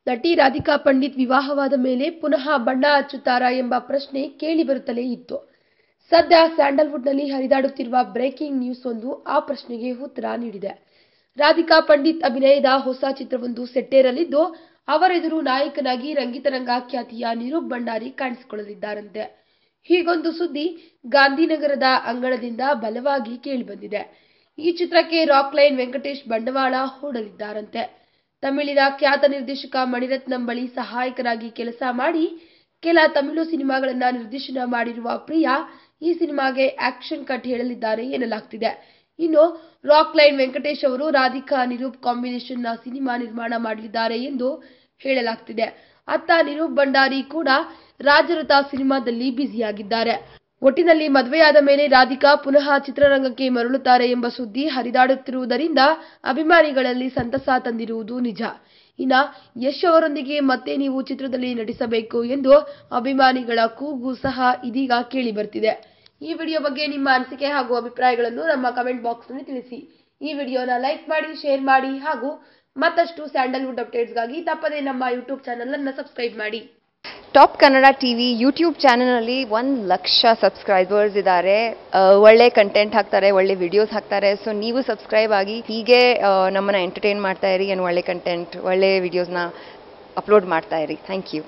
ನಟಿ ರಾಧಿಕಾ ಪಂಡಿತ್ ವಿವಾಹವಾದ ಮೇಲೆ ಪುನಃ ಬಣ್ಣ ಹಚ್ಚುತ್ತಾರಾ ಎಂಬ ಪ್ರಶ್ನೆ ಕೇಳಿಬರುತ್ತಲೇ ಇತ್ತು. ಸದ್ಯ ಸ್ಯಾಂಡಲ್ವುಡ್ನಲ್ಲಿ ಹರಿದಾಡುತ್ತಿರುವ ಬ್ರೇಕಿಂಗ್ ನ್ಯೂಸ್ ಒಂದು ಆ ಪ್ರಶ್ನೆಗೆ ಉತ್ತರ ನೀಡಿದೆ. ರಾಧಿಕಾ ಪಂಡಿತ್ ಅಭಿನಯದ ಹೊಸ ಚಿತ್ರವೊಂದು ಸೆಟ್ಟೇರಲಿದ್ದು, ಅವರೆದುರು ನಾಯಕನಾಗಿ ರಂಗಿತರಂಗ ಖ್ಯಾತಿಯ ನಿರೂಪ್ ಭಂಡಾರಿ ಕಾಣಿಸಿಕೊಳ್ಳಲಿದ್ದಾರಂತೆ. ಹೀಗೊಂದು ಸುದ್ದಿ ಗಾಂಧಿನಗರದ ಅಂಗಳದಿಂದ ಬಲವಾಗಿ ಕೇಳಿಬಂದಿದೆ. ಈ ಚಿತ್ರಕ್ಕೆ ರಾಕ್ ಲೈನ್ ವೆಂಕಟೇಶ್ ಬಂಡವಾಳ ಹೂಡಲಿದ್ದಾರಂತೆ. ತಮಿಳಿನ ಖ್ಯಾತ ನಿರ್ದೇಶಕ ಮಣಿರತ್ನಂ ಬಳಿ ಸಹಾಯಕರಾಗಿ ಕೆಲಸ ಮಾಡಿ ಕೆಲ ತಮಿಳು ಸಿನಿಮಾಗಳನ್ನ ನಿರ್ದೇಶನ ಮಾಡಿರುವ ಪ್ರಿಯಾ ಈ ಸಿನಿಮಾಗೆ ಆಕ್ಷನ್ ಕಟ್ ಹೇಳಲಿದ್ದಾರೆ ಎನ್ನಲಾಗ್ತಿದೆ. ಇನ್ನು ರಾಕ್ ಲೈನ್ ವೆಂಕಟೇಶ್ ಅವರು ರಾಧಿಕಾ ನಿರೂಪ್ ಕಾಂಬಿನೇಷನ್ನ ಸಿನಿಮಾ ನಿರ್ಮಾಣ ಮಾಡಲಿದ್ದಾರೆ ಎಂದು ಹೇಳಲಾಗ್ತಿದೆ. ಅತ್ತ ನಿರೂಪ್ ಭಂಡಾರಿ ಕೂಡ ರಾಜರಥ ಸಿನಿಮಾದಲ್ಲಿ ಬ್ಯುಸಿಯಾಗಿದ್ದಾರೆ. ಒಟ್ಟಿನಲ್ಲಿ ಮದುವೆಯಾದ ಮೇಲೆ ರಾಧಿಕಾ ಪುನಃ ಚಿತ್ರರಂಗಕ್ಕೆ ಮರಳುತ್ತಾರೆ ಎಂಬ ಸುದ್ದಿ ಹರಿದಾಡುತ್ತಿರುವುದರಿಂದ ಅಭಿಮಾನಿಗಳಲ್ಲಿ ಸಂತಸ ತಂದಿರುವುದು ನಿಜ. ಇನ್ನು ಯಶ್ ಅವರೊಂದಿಗೆ ಮತ್ತೆ ನೀವು ಚಿತ್ರದಲ್ಲಿ ನಟಿಸಬೇಕು ಎಂದು ಅಭಿಮಾನಿಗಳ ಕೂಗು ಸಹ ಇದೀಗ ಕೇಳಿ ಬರ್ತಿದೆ. ಈ ವಿಡಿಯೋ ಬಗ್ಗೆ ನಿಮ್ಮ ಅನಿಸಿಕೆ ಹಾಗೂ ಅಭಿಪ್ರಾಯಗಳನ್ನು ನಮ್ಮ ಕಮೆಂಟ್ ಬಾಕ್ಸ್ನಲ್ಲಿ ತಿಳಿಸಿ. ಈ ವಿಡಿಯೋನ ಲೈಕ್ ಮಾಡಿ, ಶೇರ್ ಮಾಡಿ ಹಾಗೂ ಮತ್ತಷ್ಟು ಸ್ಯಾಂಡಲ್ವುಡ್ ಅಪ್ಡೇಟ್ಸ್ಗಾಗಿ ತಪ್ಪದೇ ನಮ್ಮ ಯೂಟ್ಯೂಬ್ ಚಾನೆಲ್ ಅನ್ನು ಸಬ್ಸ್ಕ್ರೈಬ್ ಮಾಡಿ. ಟಾಪ್ ಕನ್ನಡ ಟಿವಿ ಯೂಟ್ಯೂಬ್ ಚಾನಲ್ನಲ್ಲಿ 1,00,000 ಸಬ್ಸ್ಕ್ರೈಬರ್ಸ್ ಇದ್ದಾರೆ. ಒಳ್ಳೆ ಕಂಟೆಂಟ್ ಹಾಕ್ತಾರೆ, ಒಳ್ಳೆ ವಿಡಿಯೋಸ್ ಹಾಕ್ತಾರೆ. ಸೊ ನೀವು ಸಬ್ಸ್ಕ್ರೈಬ್ ಆಗಿ ಹೀಗೆ ನಮ್ಮನ್ನು ಎಂಟರ್ಟೈನ್ ಮಾಡ್ತಾ ಇರಿ, ಒಳ್ಳೆ ಕಂಟೆಂಟ್, ಒಳ್ಳೆ ವಿಡಿಯೋಸ್ನ ಅಪ್ಲೋಡ್ ಮಾಡ್ತಾ ಇರಿ. Thank you.